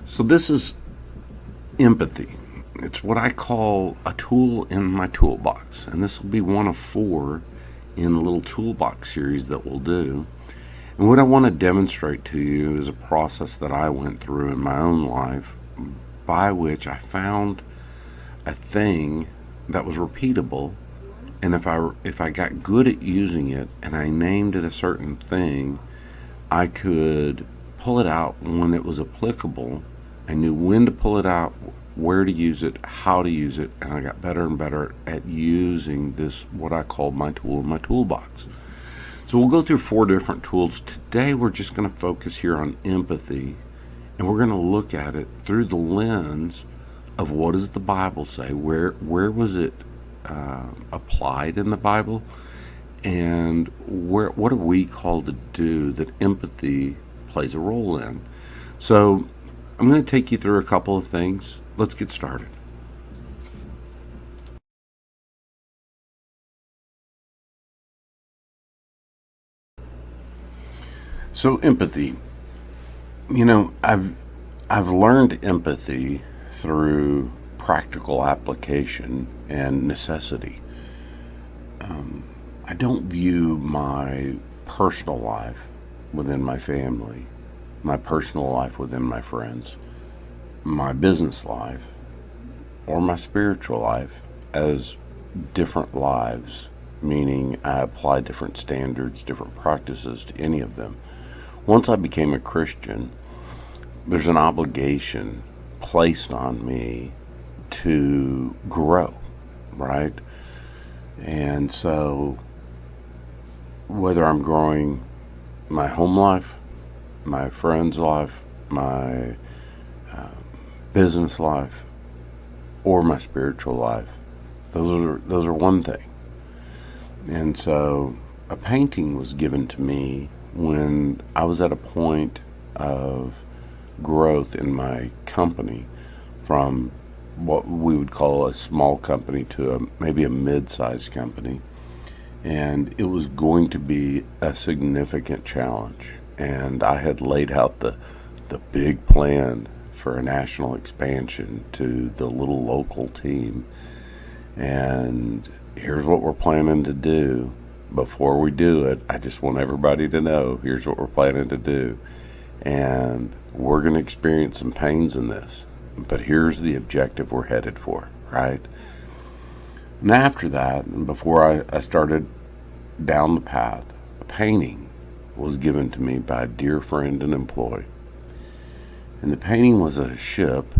So this is empathy. It's what I call a tool in my toolbox, and this will be one of four in the little toolbox series that we'll do. And what I want to demonstrate to you is a process that I went through in my own life by which I found a thing that was repeatable, and if I got good at using it and I named it a certain thing, I could pull it out when it was applicable. I knew when to pull it out, where to use it, how to use it, and I got better and better at using this, what I call my tool in my toolbox. So we'll go through four different tools. Today we're just going to focus here on empathy, and we're going to look at it through the lens of what does the Bible say, where was it applied in the Bible, and what are we called to do that empathy plays a role in. So I'm going to take you through a couple of things. Let's get started. So empathy, I've learned empathy through practical application and necessity. I don't view my personal life within my family, my personal life within my friends, my business life, or my spiritual life as different lives, meaning I apply different standards, different practices to any of them. Once I became a Christian, there's an obligation placed on me to grow, right? And so, whether I'm growing my home life, my friend's life, my business life, or my spiritual life, those are one thing. And so, a painting was given to me when I was at a point of growth in my company from what we would call a small company to maybe a mid-sized company. And it was going to be a significant challenge. And I had laid out the big plan for a national expansion to the little local team. And here's what we're planning to do. Before we do it, I just want everybody to know here's what we're planning to do. And we're going to experience some pains in this. But here's the objective we're headed for, right? And after that, and before I started down the path, a painting was given to me by a dear friend and employee. And the painting was a ship,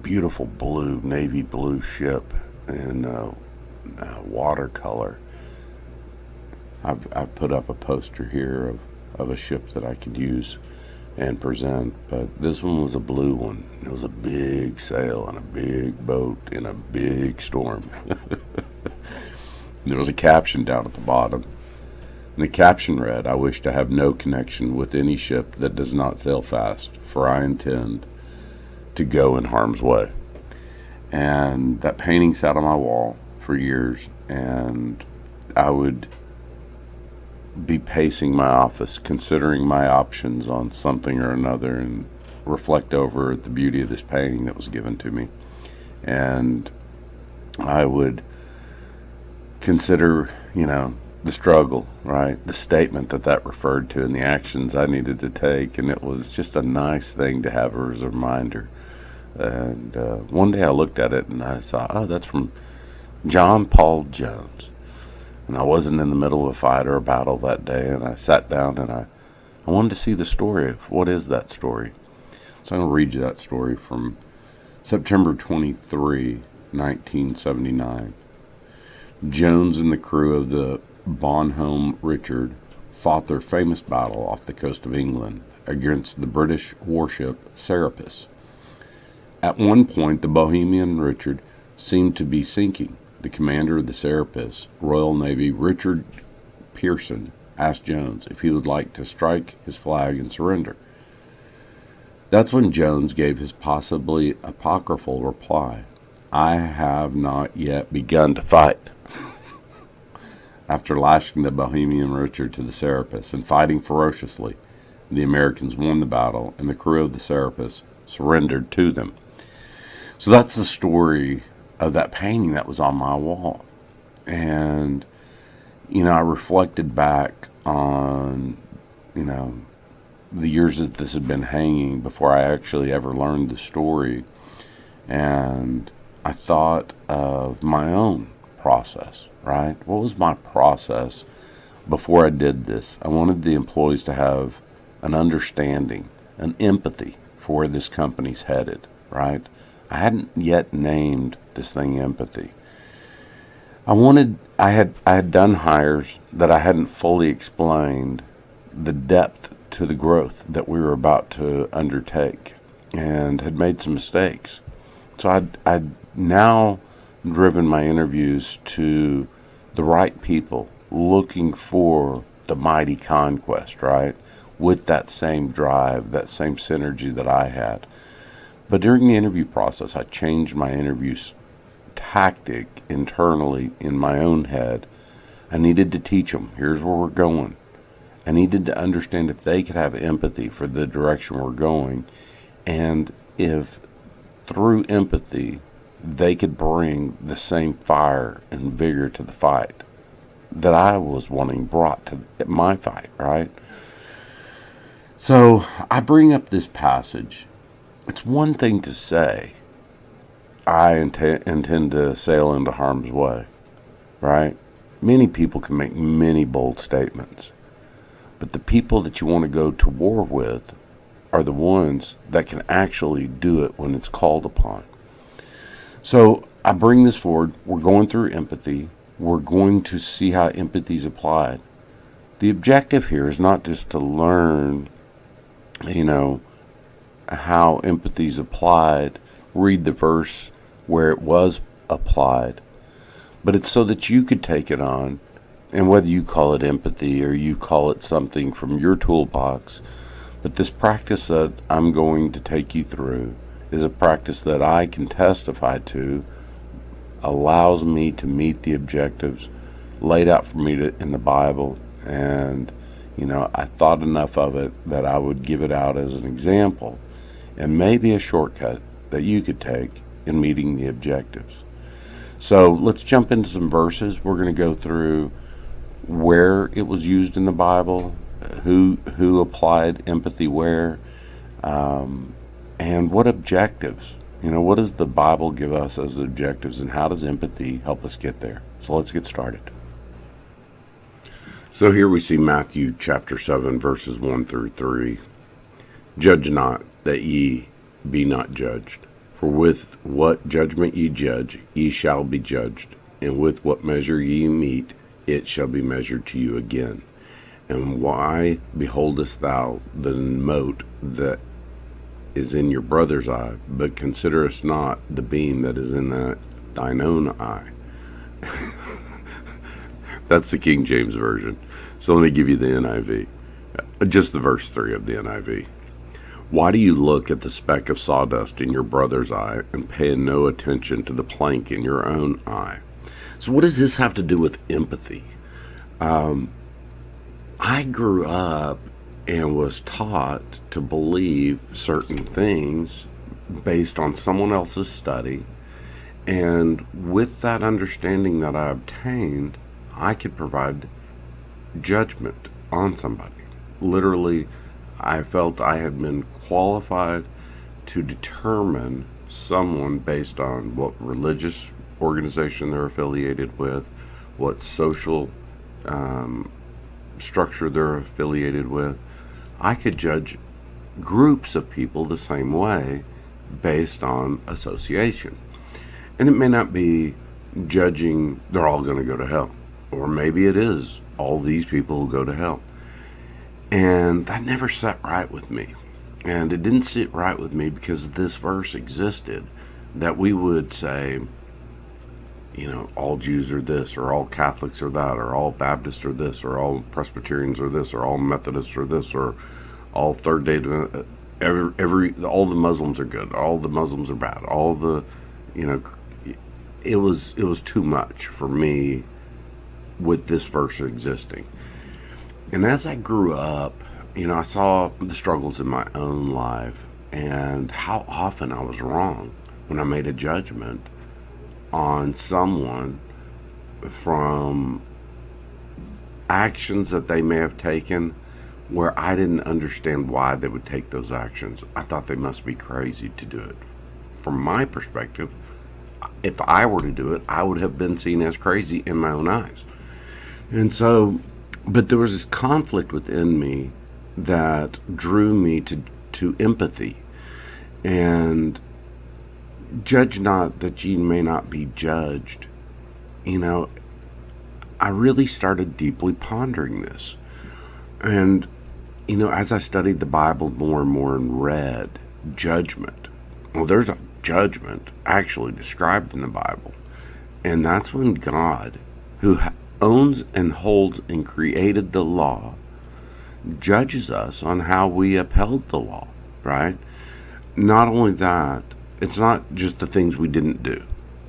beautiful blue, navy blue ship in watercolor. I've put up a poster here of a ship that I could use and present, but this one was a blue one. It was a big sail on a big boat in a big storm. There was a caption down at the bottom. And the caption read, "I wish to have no connection with any ship that does not sail fast, for I intend to go in harm's way." And that painting sat on my wall for years, and I would be pacing my office, considering my options on something or another, and reflect over the beauty of this painting that was given to me. And I would consider, the struggle, right? The statement that referred to and the actions I needed to take. And it was just a nice thing to have as a reminder. And one day I looked at it and I saw, oh, that's from John Paul Jones. And I wasn't in the middle of a fight or a battle that day. And I sat down and I wanted to see the story of what is that story. So I'm going to read you that story from September 23, 1979. Jones and the crew of the Bonhomme Richard fought their famous battle off the coast of England against the British warship Serapis. At one point, the Bohemian Richard seemed to be sinking. The commander of the Serapis, Royal Navy Richard Pearson, asked Jones if he would like to strike his flag and surrender. That's when Jones gave his possibly apocryphal reply, "I have not yet begun to fight." After lashing the Bohemian Richard to the Serapis and fighting ferociously, the Americans won the battle, and the crew of the Serapis surrendered to them. So that's the story of that painting that was on my wall. And, I reflected back on, the years that this had been hanging before I actually ever learned the story. And I thought of my own process, right? What was my process before I did this? I wanted the employees to have an understanding, an empathy for where this company's headed, right? I hadn't yet named this thing empathy. I had done hires that I hadn't fully explained the depth to the growth that we were about to undertake, and had made some mistakes. So I'd now driven my interviews to the right people looking for the mighty conquest, right? With that same drive, that same synergy that I had. But during the interview process, I changed my interview tactic internally in my own head. I needed to teach them, here's where we're going. I needed to understand if they could have empathy for the direction we're going, and if through empathy they could bring the same fire and vigor to the fight that I was wanting brought to my fight, right? So I bring up this passage. It's one thing to say, I intend to sail into harm's way, right? Many people can make many bold statements. But the people that you want to go to war with are the ones that can actually do it when it's called upon. So I bring this forward. We're going through empathy. We're going to see how empathy is applied. The objective here is not just to learn, how empathy is applied, read the verse where it was applied, but it's so that you could take it on. And whether you call it empathy or you call it something from your toolbox, but this practice that I'm going to take you through is a practice that I can testify to, allows me to meet the objectives laid out for me in the Bible. And, I thought enough of it that I would give it out as an example and maybe a shortcut that you could take in meeting the objectives. So let's jump into some verses. We're going to go through where it was used in the Bible, who applied empathy where, and what objectives. What does the Bible give us as objectives, and how does empathy help us get there? So let's get started. So here we see Matthew chapter 7, verses 1 through 3. Judge not, that ye be not judged. For with what judgment ye judge, ye shall be judged. And with what measure ye mete, it shall be measured to you again. And why beholdest thou the mote that is in your brother's eye, but considerest not the beam that is in thine own eye? That's the King James Version. So let me give you the NIV. Just the verse 3 of the NIV. Why do you look at the speck of sawdust in your brother's eye and pay no attention to the plank in your own eye? So what does this have to do with empathy? I grew up and was taught to believe certain things based on someone else's study. And with that understanding that I obtained, I could provide judgment on somebody. Literally, I felt I had been qualified to determine someone based on what religious organization they're affiliated with, what social structure they're affiliated with. I could judge groups of people the same way based on association. And it may not be judging they're all going to go to hell, or maybe it is all these people will go to hell. And that never sat right with me. And it didn't sit right with me because this verse existed, that we would say, all Jews are this, or all Catholics are that, or all Baptists are this, or all Presbyterians are this, or all Methodists are this, or all Third Day, all the Muslims are good, all the Muslims are bad, all the, it was too much for me with this verse existing. And as I grew up, I saw the struggles in my own life, and how often I was wrong when I made a judgment on someone from actions that they may have taken where I didn't understand why they would take those actions. I thought they must be crazy to do it. From my perspective, if I were to do it, I would have been seen as crazy in my own eyes. And so, but there was this conflict within me that drew me to empathy. And judge not that ye may not be judged. You know, I really started deeply pondering this. And, as I studied the Bible more and more and read judgment, well, there's a judgment actually described in the Bible. And that's when God, who owns and holds and created the law, judges us on how we upheld the law, right? Not only that, it's not just the things we didn't do,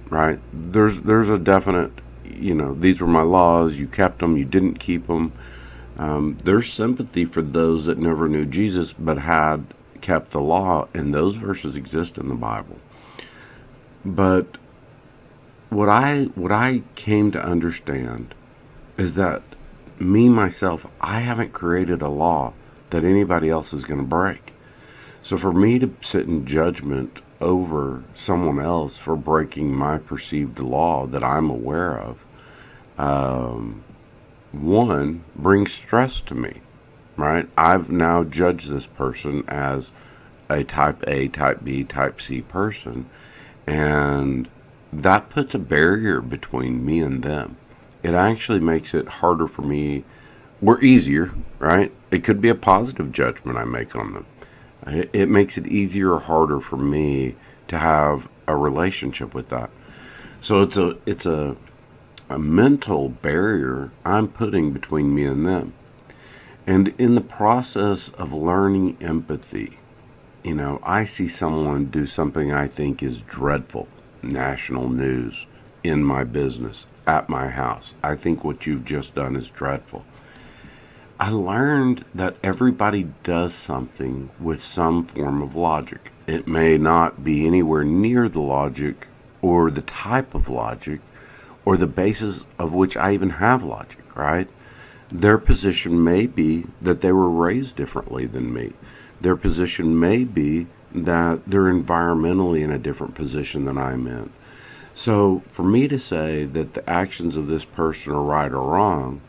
right? There's a definite, these were my laws, you kept them, you didn't keep them. There's sympathy for those that never knew Jesus but had kept the law, and those verses exist in the Bible. But what I came to understand is that myself, I haven't created a law that anybody else is going to break. So for me to sit in judgment over someone else for breaking my perceived law that I'm aware of, one, brings stress to me, right? I've now judged this person as a type A, type B, type C person, and that puts a barrier between me and them. It actually makes it harder for me, or easier, right? It could be a positive judgment I make on them. It makes it easier or harder for me to have a relationship with that. So it's a mental barrier I'm putting between me and them. And in the process of learning empathy, I see someone do something I think is dreadful, national news, in my business, at my house. I think what you've just done is dreadful. I learned that everybody does something with some form of logic. It may not be anywhere near the logic or the type of logic or the basis of which I even have logic, right? Their position may be that they were raised differently than me. Their position may be that they're environmentally in a different position than I'm in. So for me to say that the actions of this person are right or wrong,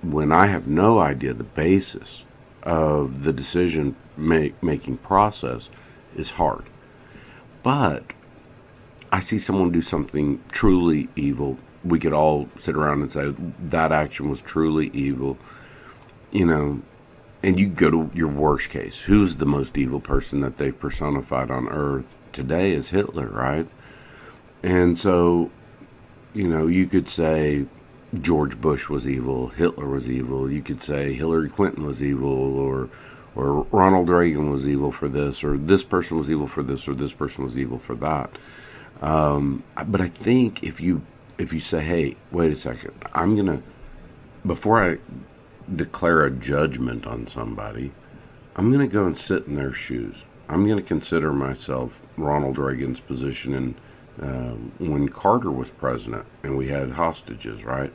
when I have no idea the basis of the decision making process, is hard. But I see someone do something truly evil. We could all sit around and say that action was truly evil, and you go to your worst case. Who's the most evil person that they've personified on earth today is Hitler, right? And so, you could say George Bush was evil, Hitler was evil. You could say Hillary Clinton was evil, or Ronald Reagan was evil for this, or this person was evil for this, or this person was evil for that. But I think if you say, hey, wait a second, before I declare a judgment on somebody, I'm going to go and sit in their shoes. I'm going to consider myself Ronald Reagan's position in when Carter was president and we had hostages, right?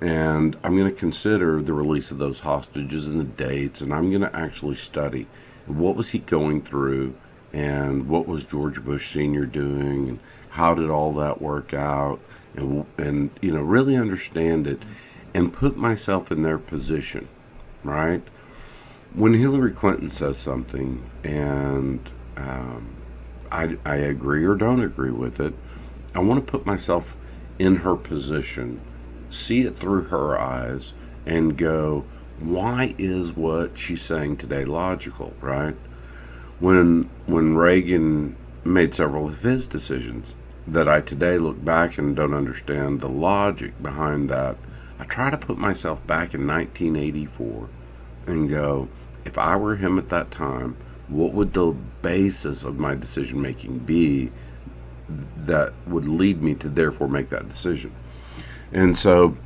And I'm going to consider the release of those hostages and the dates, and I'm going to actually study what was he going through and what was George Bush Sr. doing and how did all that work out, and really understand it and put myself in their position, right? When Hillary Clinton says something and I agree or don't agree with it, I want to put myself in her position, see it through her eyes, and go, why is what she's saying today logical, right? When Reagan made several of his decisions that I today look back and don't understand the logic behind that, I try to put myself back in 1984 and go, if I were him at that time, what would the basis of my decision making be that would lead me to therefore make that decision? And so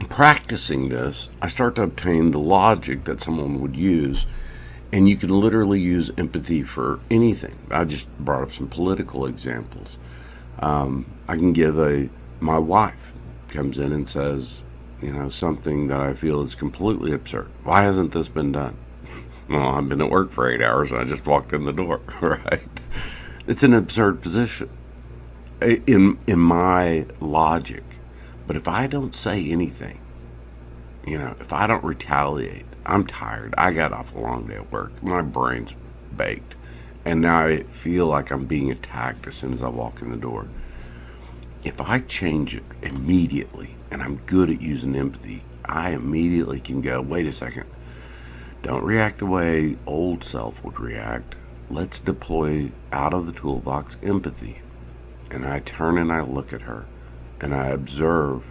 practicing this, I start to obtain the logic that someone would use. And you can literally use empathy for anything. I just brought up some political examples. I can give my wife comes in and says, something that I feel is completely absurd. Why hasn't this been done? Well, I've been at work for 8 hours and I just walked in the door, right? It's an absurd position in my logic. But if I don't say anything, if I don't retaliate, I'm tired. I got off a long day at work. My brain's baked. And now I feel like I'm being attacked as soon as I walk in the door. If I change it immediately, and I'm good at using empathy, I immediately can go, wait a second. Don't react the way old self would react. Let's deploy out of the toolbox empathy. And I turn and I look at her and I observe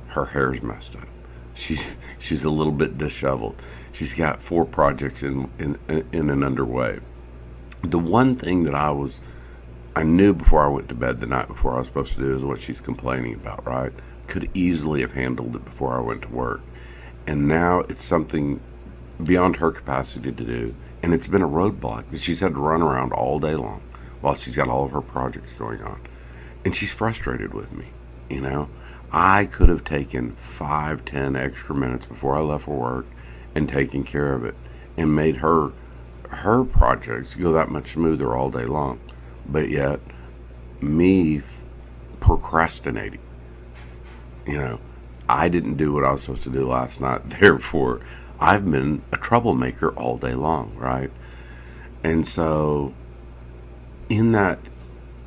her hair's messed up. She's a little bit disheveled. She's got 4 projects in and underway. The one thing that I knew before I went to bed the night before I was supposed to do is what she's complaining about, right? Could easily have handled it before I went to work. And now it's something beyond her capacity to do. And it's been a roadblock that she's had to run around all day long while she's got all of her projects going on. And she's frustrated with me, I could have taken 5-10 extra minutes before I left for work and taken care of it and made her projects go that much smoother all day long. But yet, me procrastinating, I didn't do what I was supposed to do last night. Therefore, I've been a troublemaker all day long, right? And so, in that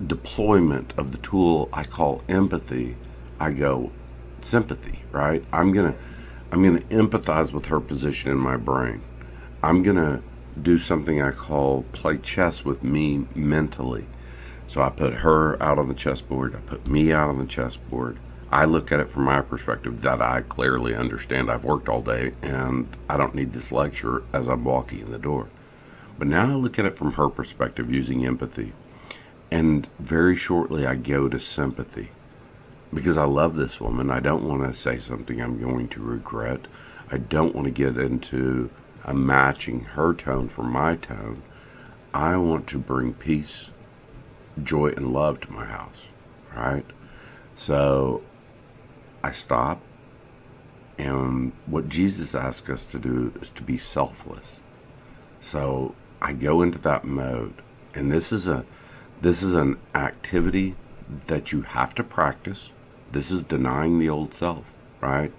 deployment of the tool I call empathy, I go sympathy, right? I'm gonna empathize with her position in my brain. I'm gonna do something I call play chess with me mentally. So I put her out on the chessboard, I put me out on the chessboard. I look at it from my perspective that I clearly understand. I've worked all day and I don't need this lecture as I'm walking in the door. But now I look at it from her perspective using empathy. And very shortly I go to sympathy. Because I love this woman. I don't want to say something I'm going to regret. I don't want to get into matching her tone for my tone. I want to bring peace, joy, and love to my house, right? So I stop, and what Jesus asked us to do is to be selfless. So I go into that mode, and this is an activity that you have to practice. This is denying the old self, right?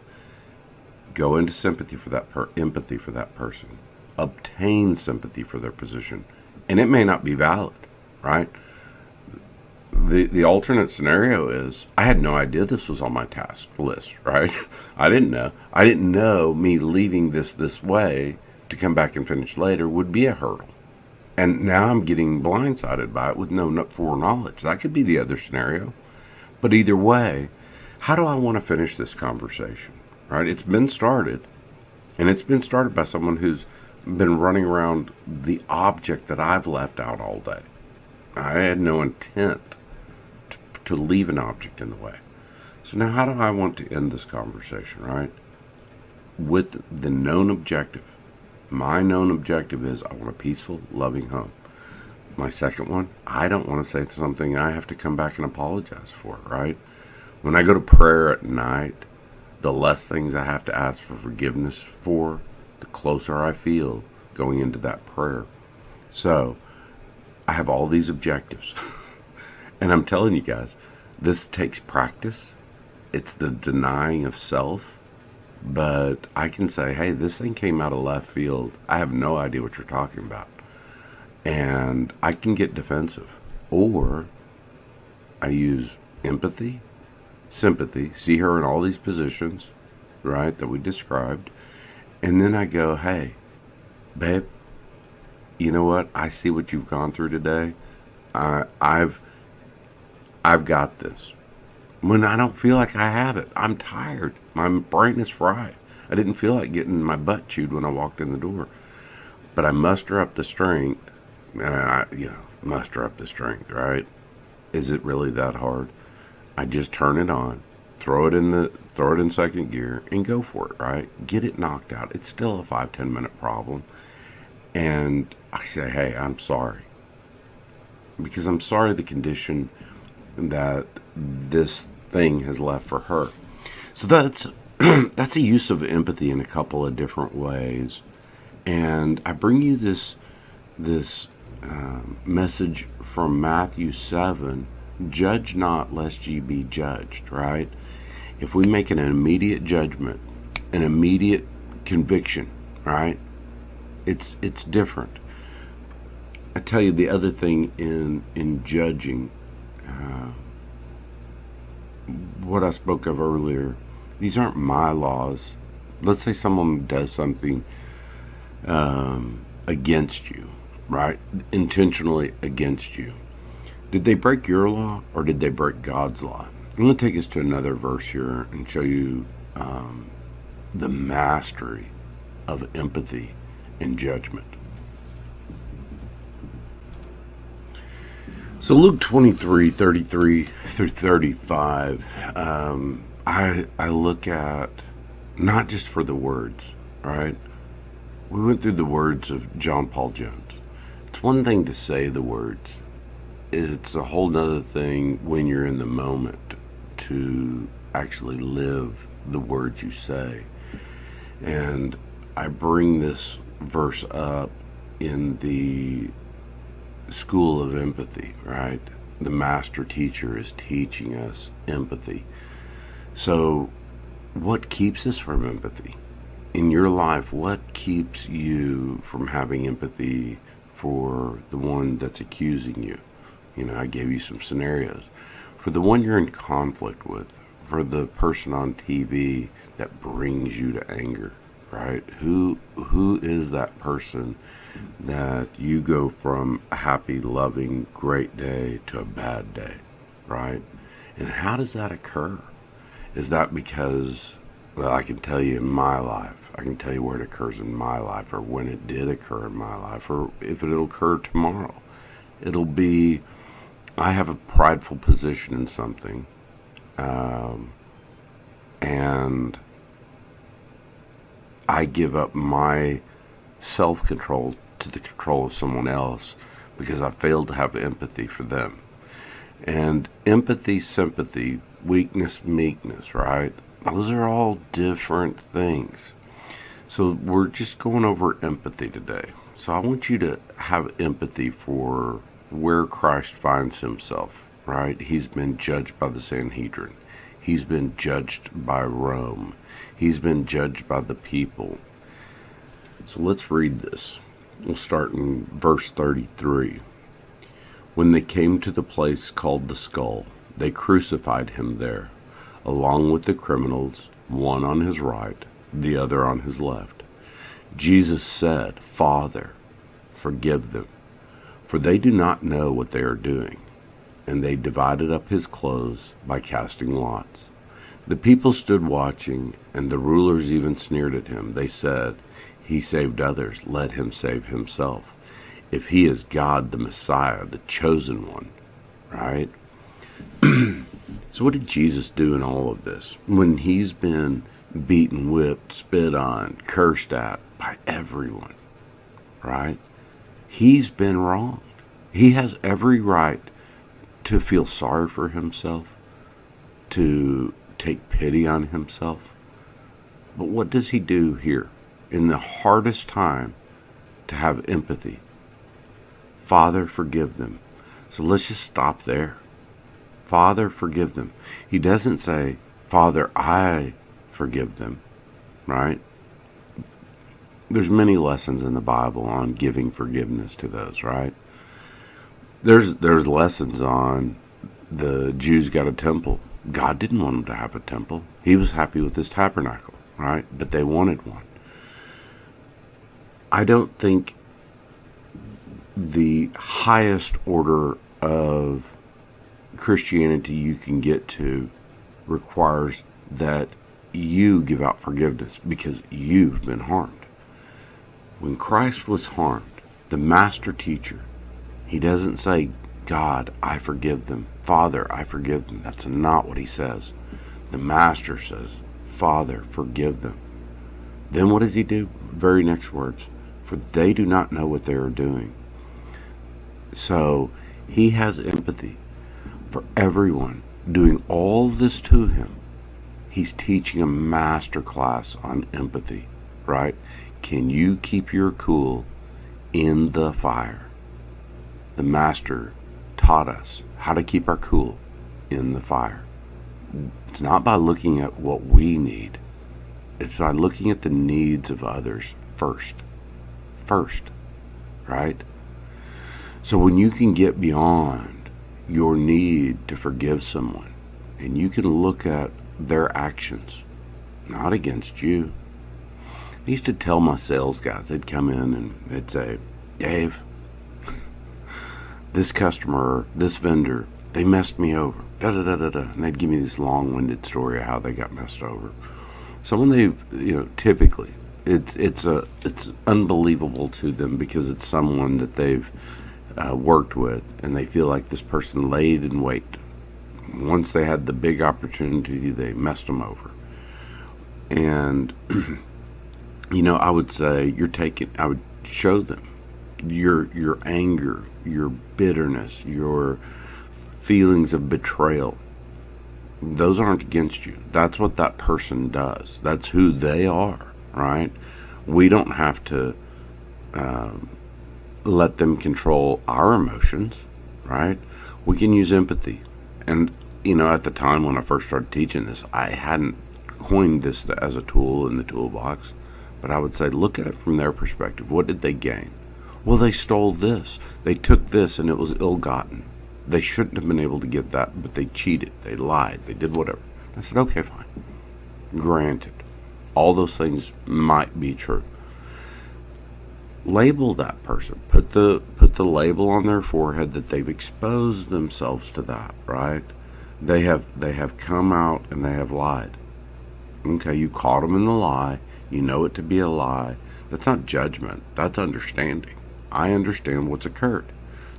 Go into sympathy for that empathy for that person. Obtain sympathy for their position. And it may not be valid, right? The alternate scenario is I had no idea this was on my task list, right? I didn't know. I didn't know me leaving this way to come back and finish later would be a hurdle. And now I'm getting blindsided by it with no foreknowledge. That could be the other scenario. But either way, how do I want to finish this conversation? Right? It's been started, and it's been started by someone who's been running around the object that I've left out all day. I had no intent to leave an object in the way. So now how do I want to end this conversation, right? With the known objective. My known objective is I want a peaceful, loving home. My second one, I don't want to say something I have to come back and apologize for, right? When I go to prayer at night, the less things I have to ask for forgiveness for, the closer I feel going into that prayer. So, I have all these objectives. And I'm telling you guys, this takes practice. It's the denying of self. But I can say, hey, this thing came out of left field. I have no idea what you're talking about. And I can get defensive. Or I use empathy, sympathy, see her in all these positions, right, that we described. And then I go, hey, babe, you know what? I see what you've gone through today. I've got this. When I don't feel like I have it, I'm tired. My brain is fried. I didn't feel like getting my butt chewed when I walked in the door. But I muster up the strength. Muster up the strength, right? Is it really that hard? I just turn it on, throw it in second gear, and go for it, right? Get it knocked out. It's still a 5-10 minute problem. And I say, hey, I'm sorry. Because I'm sorry the condition that this thing has left for her. So that's that's a use of empathy in a couple of different ways. And I bring you this message from Matthew 7. Judge not, lest ye be judged. Right? If we make an immediate judgment, an immediate conviction, right? It's different. I tell you the other thing in judging, what I spoke of earlier. These aren't my laws. Let's say someone does something against you, right? Intentionally against you. Did they break your law or did they break God's law? I'm going to take us to another verse here and show you the mastery of empathy and judgment. So Luke 23:33 through 35, I look at not just for the words, right? We went through the words of John Paul Jones. It's one thing to say the words. It's a whole nother thing when you're in the moment to actually live the words you say. And I bring this verse up in the school of empathy, right? The master teacher is teaching us empathy. So what keeps us from empathy? In your life, what keeps you from having empathy for the one that's accusing you? I gave you some scenarios. For the one you're in conflict with, for the person on TV that brings you to anger, right? Who is that person that you go from a happy, loving, great day to a bad day, right? And how does that occur? Is that because, well, I can tell you in my life, I can tell you where it occurs in my life, or when it did occur in my life, or if it'll occur tomorrow. It'll be, I have a prideful position in something, and I give up my self-control to the control of someone else because I failed to have empathy for them. And empathy, sympathy, weakness, meekness, right? Those are all different things. So we're just going over empathy today. So I want you to have empathy for where Christ finds himself, right? He's been judged by the Sanhedrin. He's been judged by Rome. He's been judged by the people. So let's read this. We'll start in verse 33. When they came to the place called the Skull, they crucified him there, along with the criminals, one on his right, the other on his left. Jesus said, Father, forgive them, for they do not know what they are doing. And they divided up his clothes by casting lots. The people stood watching, and the rulers even sneered at him. They said, He saved others, let him save himself, if he is God the Messiah, the chosen one. Right? So what did Jesus do in all of this? When he's been beaten, whipped, spit on, cursed at by everyone, right? He's been wronged. He has every right to feel sorry for himself, to take pity on himself. But what does he do here in the hardest time to have empathy? Father, forgive them. So let's just stop there. Father, forgive them. He doesn't say, Father, I forgive them, right? There's many lessons in the Bible on giving forgiveness to those, right? There's lessons on the Jews got a temple. God didn't want them to have a temple. He was happy with his tabernacle, right? But they wanted one. I don't think the highest order of Christianity you can get to requires that you give out forgiveness because you've been harmed. When Christ was harmed, the master teacher, he doesn't say, God, I forgive them. Father, I forgive them. That's not what he says. The master says, Father, forgive them. Then what does he do? Very next words, for they do not know what they are doing. So he has empathy for everyone, doing all this to him. He's teaching a master class on empathy, right? Can you keep your cool in the fire? The master taught us how to keep our cool in the fire. It's not by looking at what we need. It's by looking at the needs of others first. First, right? So when you can get beyond your need to forgive someone, and you can look at their actions, not against you. I used to tell my sales guys, they'd come in and they'd say, Dave, this customer, this vendor, they messed me over. Da da da da da. And they'd give me this long-winded story of how they got messed over. So when they, typically, it's unbelievable to them because it's someone that they've worked with, and they feel like this person laid in wait. Once they had the big opportunity, they messed them over. And I would say I would show them your anger, your bitterness, your feelings of betrayal. Those aren't against you. That's what that person does. That's who they are, right? We don't have to let them control our emotions, right? We can use empathy. And, at the time when I first started teaching this, I hadn't coined this as a tool in the toolbox, but I would say, look at it from their perspective. What did they gain? Well, they stole this. They took this, and it was ill-gotten. They shouldn't have been able to get that, but they cheated. They lied. They did whatever. I said, okay, fine. Granted. All those things might be true. Label that person. Put the label on their forehead that they've exposed themselves to that, right? They have come out and they have lied. Okay, you caught them in the lie. You know it to be a lie. That's not judgment. That's understanding. I understand what's occurred.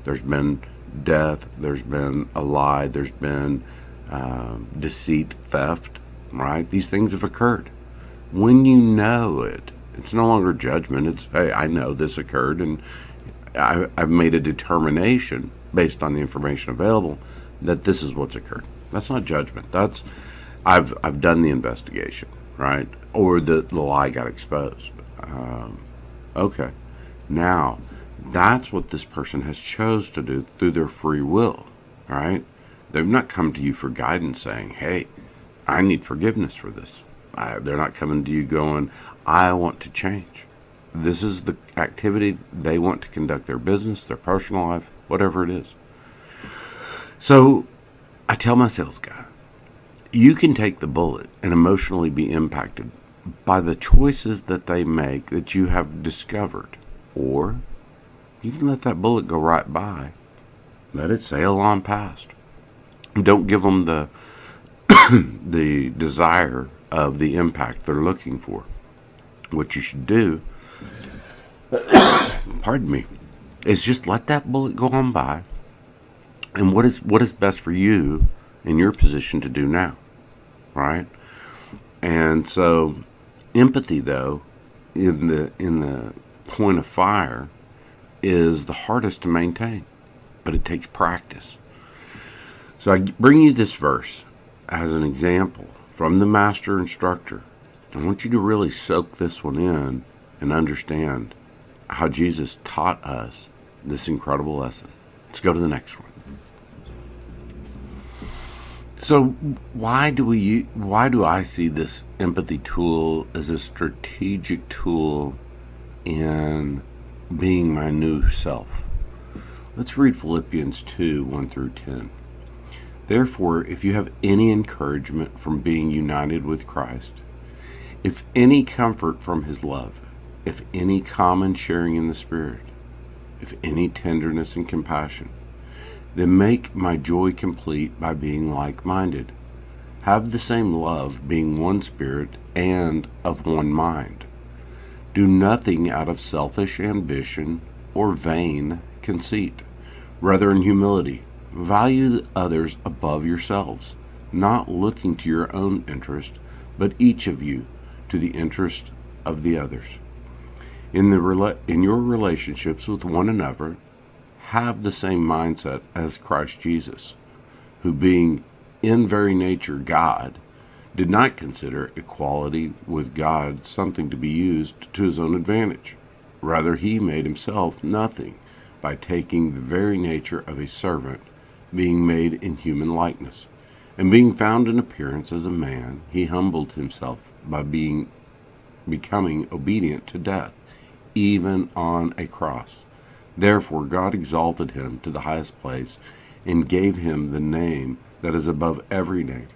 There's been death. There's been a lie. There's been deceit, theft, right? These things have occurred. When you know it, it's no longer judgment. It's, hey, I know this occurred, and I've made a determination based on the information available that this is what's occurred. That's not judgment. That's I've done the investigation, right? Or the lie got exposed. Okay, now that's what this person has chose to do through their free will, right? They've not come to you for guidance saying, hey, I need forgiveness for this. They're not coming to you going, I want to change. This is the activity they want to conduct their business, their personal life, whatever it is. So I tell my sales guy, you can take the bullet and emotionally be impacted by the choices that they make that you have discovered. Or you can let that bullet go right by. Let it sail on past. Don't give them the the desire of the impact they're looking for. What you should do, pardon me, is just let that bullet go on by. And what is best for you in your position to do now, right? And so, empathy, though, in the point of fire, is the hardest to maintain, but it takes practice. So I bring you this verse as an example from the master instructor. I want you to really soak this one in and understand how Jesus taught us this incredible lesson. Let's go to the next one. So why do I see this empathy tool as a strategic tool in being my new self? Let's read Philippians 2, 1 through 10. Therefore, if you have any encouragement from being united with Christ, if any comfort from his love, if any common sharing in the Spirit, if any tenderness and compassion, then make my joy complete by being like-minded. Have the same love, being one spirit and of one mind. Do nothing out of selfish ambition or vain conceit. Rather, in humility, value others above yourselves, not looking to your own interest, but each of you to the interest of the others. In your relationships with one another, have the same mindset as Christ Jesus, who being in very nature God, did not consider equality with God something to be used to his own advantage. Rather, he made himself nothing by taking the very nature of a servant, being made in human likeness. And being found in appearance as a man, he humbled himself by becoming obedient to death, even on a cross. Therefore God exalted him to the highest place and gave him the name that is above every name,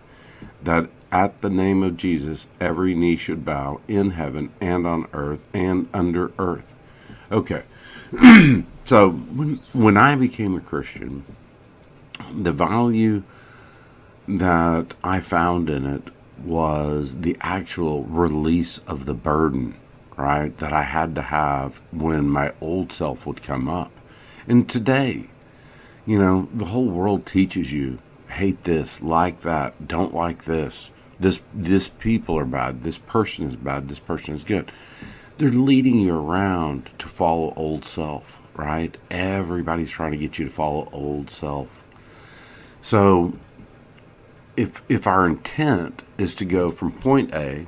that at the name of Jesus every knee should bow in heaven and on earth and under earth. Okay, so when I became a Christian, the value that I found in it was the actual release of the burden, right, that I had to have when my old self would come up. And today, the whole world teaches you hate this, like that, don't like this. This people are bad, this person is bad, this person is good. They're leading you around to follow old self, right? Everybody's trying to get you to follow old self. So if our intent is to go from point A,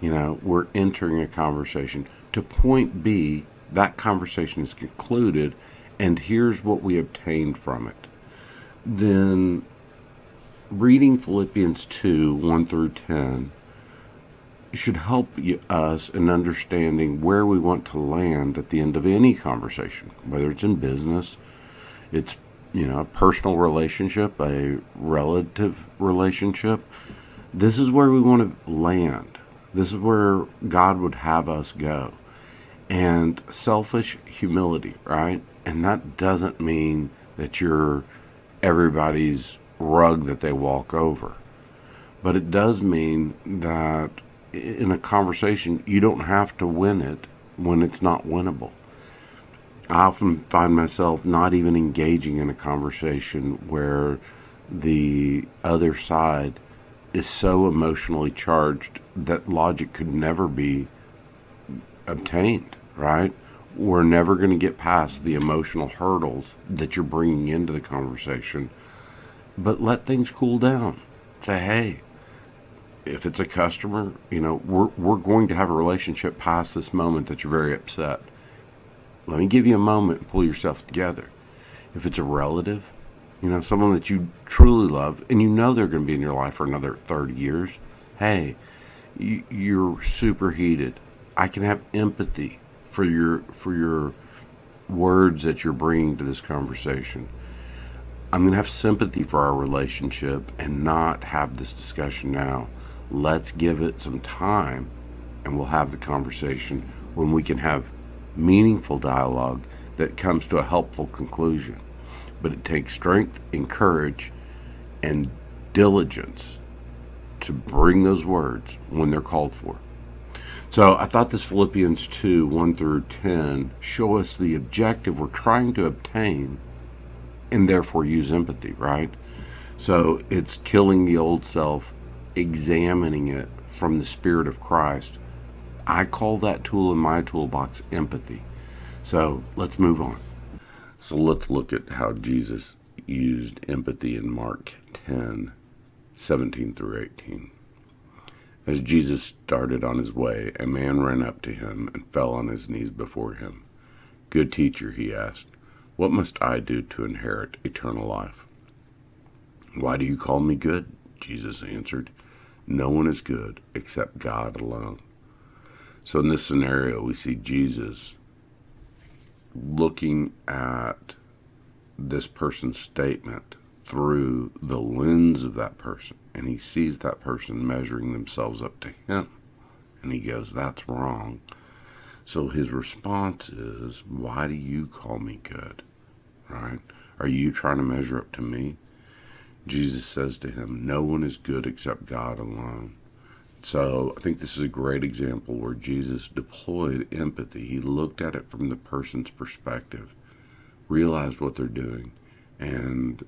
we're entering a conversation, to point B, that conversation is concluded, and here's what we obtained from it. Then reading Philippians 2, 1 through 10 should help us in understanding where we want to land at the end of any conversation, whether it's in business, it's a personal relationship, a relative relationship. This is where we want to land. This is where God would have us go. And selfish humility, right? And that doesn't mean that you're everybody's rug that they walk over. But it does mean that in a conversation, you don't have to win it when it's not winnable. I often find myself not even engaging in a conversation where the other side is so emotionally charged that logic could never be obtained, right? We're never going to get past the emotional hurdles that you're bringing into the conversation. But let things cool down. Say, hey, if it's a customer, we're going to have a relationship past this moment that you're very upset. Let me give you a moment and pull yourself together. If it's a relative, someone that you truly love, and they're going to be in your life for another 30 years, hey, you're superheated. I can have empathy for your words that you're bringing to this conversation. I'm going to have sympathy for our relationship and not have this discussion now. Let's give it some time, and we'll have the conversation when we can have meaningful dialogue that comes to a helpful conclusion. But it takes strength and courage and diligence to bring those words when they're called for. So I thought this Philippians 2, 1 through 10 show us the objective we're trying to obtain and therefore use empathy, right? So it's killing the old self, examining it from the Spirit of Christ. I call that tool in my toolbox empathy. So let's move on. So let's look at how Jesus used empathy in Mark 10, 17 through 18. As Jesus started on his way, a man ran up to him and fell on his knees before him. "Good teacher," he asked, "what must I do to inherit eternal life?" "Why do you call me good?" Jesus answered. "No one is good except God alone." So in this scenario, we see Jesus looking at this person's statement through the lens of that person, and he sees that person measuring themselves up to him, and he goes, "That's wrong." So his response is, "Why do you call me good?" Right? Are you trying to measure up to me? Jesus says to him, "No one is good except God alone." So I think this is a great example where Jesus deployed empathy. He looked at it from the person's perspective, realized what they're doing, and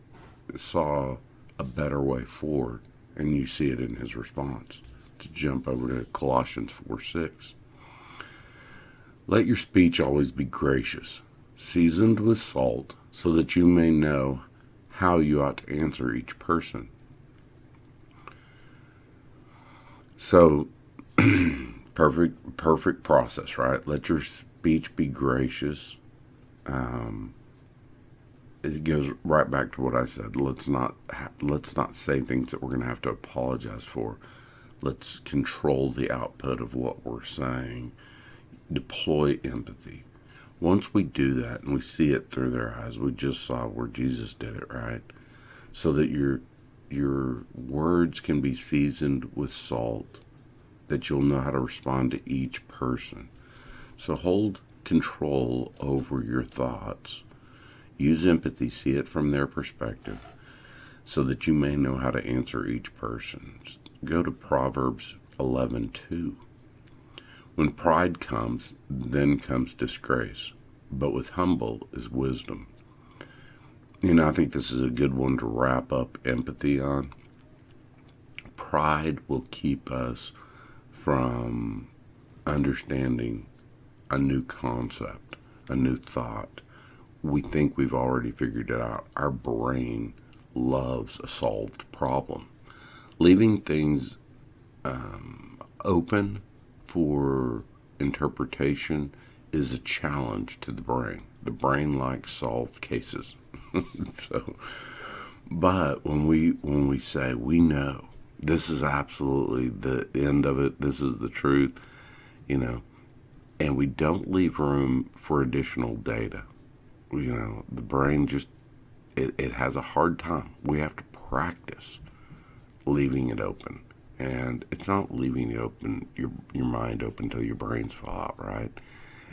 saw a better way forward. And you see it in his response. To jump over to Colossians 4:6. Let your speech always be gracious, seasoned with salt, so that you may know how you ought to answer each person. So, perfect process, right? Let your speech be gracious. It goes right back to what I said. Let's not say things that we're going to have to apologize for. Let's control the output of what we're saying. Deploy empathy. Once we do that and we see it through their eyes, we just saw where Jesus did it, right? So that your words can be seasoned with salt, that you'll know how to respond to each person. So hold control over your thoughts. Use empathy, see it from their perspective, so that you may know how to answer each person. Go to Proverbs 11:2. When pride comes, then comes disgrace, but with humble is wisdom. I think this is a good one to wrap up empathy on. Pride will keep us from understanding a new concept, a new thought. We think we've already figured it out. Our brain loves a solved problem. Leaving things open for interpretation is a challenge to the brain. The brain likes solved cases. So, but when we say we know this is absolutely the end of it, this is the truth, and we don't leave room for additional data. The brain just it has a hard time. We have to practice leaving it open. And it's not leaving your mind open until your brains fall out, right?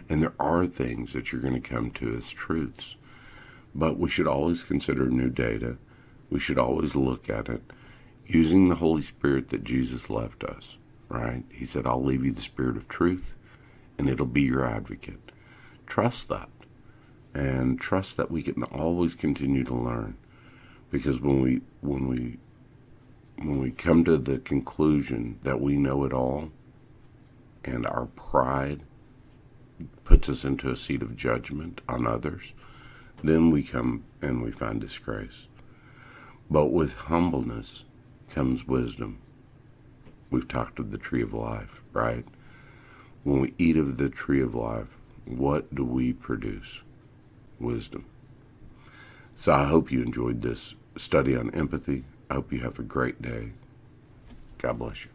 And there are things that you're going to come to as truths. But we should always consider new data. We should always look at it using the Holy Spirit that Jesus left us, right? He said, I'll leave you the Spirit of truth, and it'll be your advocate. Trust that. And trust that we can always continue to learn. Because when we come to the conclusion that we know it all, and our pride puts us into a seat of judgment on others, then we come and we find disgrace. But with humbleness comes wisdom. We've talked of the tree of life, right? When we eat of the tree of life, what do we produce? Wisdom. So I hope you enjoyed this study on empathy. I hope you have a great day. God bless you.